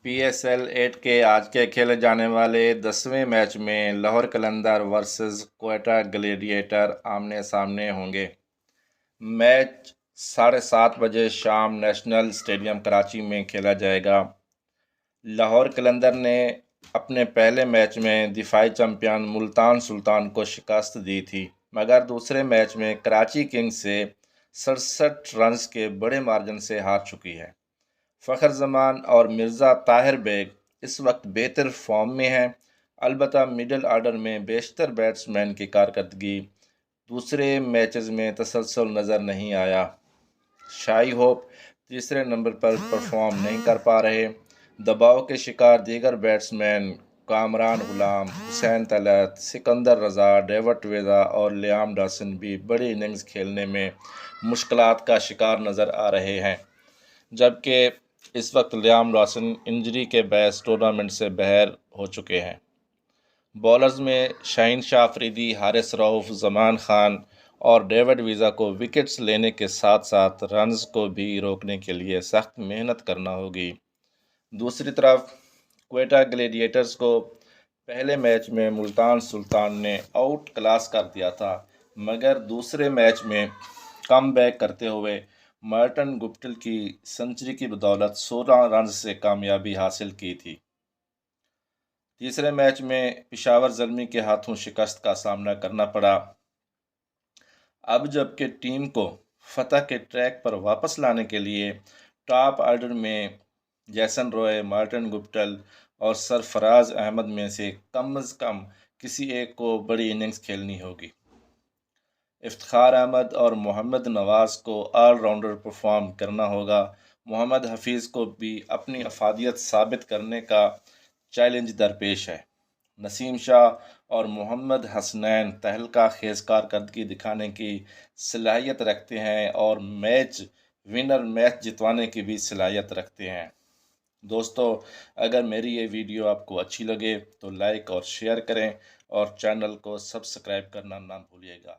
PSL 8 کے آج کے کھیلے جانے والے 10ویں میچ میں لاہور قلندر ورسز کوئٹہ گلیڈیٹر آمنے سامنے ہوں گے۔ میچ 7:30 بجے شام نیشنل اسٹیڈیم کراچی میں کھیلا جائے گا۔ لاہور قلندر نے اپنے پہلے میچ میں دفاعی چیمپئن ملتان سلطان کو شکست دی تھی، مگر دوسرے میچ میں کراچی کنگز سے 67 رنز کے بڑے مارجن سے ہار چکی ہے۔ فخر زمان اور مرزا طاہر بیگ اس وقت بہتر فارم میں ہیں، البتہ مڈل آرڈر میں بیشتر بیٹسمین کی کارکردگی دوسرے میچز میں تسلسل نظر نہیں آیا۔ شاہی ہوپ تیسرے نمبر پر پرفارم نہیں کر پا رہے۔ دباؤ کے شکار دیگر بیٹسمین کامران غلام، حسین طلعت، سکندر رضا، ڈیوڈ ویزا اور لیام ڈاسن بھی بڑی اننگز کھیلنے میں مشکلات کا شکار نظر آ رہے ہیں، جبکہ اس وقت لیام ڈاسن انجری کے باعث ٹورنامنٹ سے باہر ہو چکے ہیں۔ بولرز میں شاہین شاہ آفریدی، حارث رؤف، زمان خان اور ڈیوڈ ویزا کو وکٹس لینے کے ساتھ ساتھ رنز کو بھی روکنے کے لیے سخت محنت کرنا ہوگی۔ دوسری طرف کوئٹہ گلیڈیٹرز کو پہلے میچ میں ملتان سلطان نے آؤٹ کلاس کر دیا تھا، مگر دوسرے میچ میں کم بیک کرتے ہوئے مارٹن گپٹل کی سنچری کی بدولت 16 رنز سے کامیابی حاصل کی تھی۔ تیسرے میچ میں پشاور زلمی کے ہاتھوں شکست کا سامنا کرنا پڑا۔ اب جبکہ ٹیم کو فتح کے ٹریک پر واپس لانے کے لیے ٹاپ آرڈر میں جیسن روئے، مارٹن گپٹل اور سرفراز احمد میں سے کم از کم کسی ایک کو بڑی اننگز کھیلنی ہوگی۔ افتخار احمد اور محمد نواز کو آل راؤنڈر پرفارم کرنا ہوگا۔ محمد حفیظ کو بھی اپنی افادیت ثابت کرنے کا چیلنج درپیش ہے۔ نسیم شاہ اور محمد حسنین تہلکہ خیز کارکردگی دکھانے کی صلاحیت رکھتے ہیں اور میچ ونر میچ جتوانے کی بھی صلاحیت رکھتے ہیں۔ دوستو، اگر میری یہ ویڈیو آپ کو اچھی لگے تو لائک اور شیئر کریں اور چینل کو سبسکرائب کرنا نہ بھولیے گا۔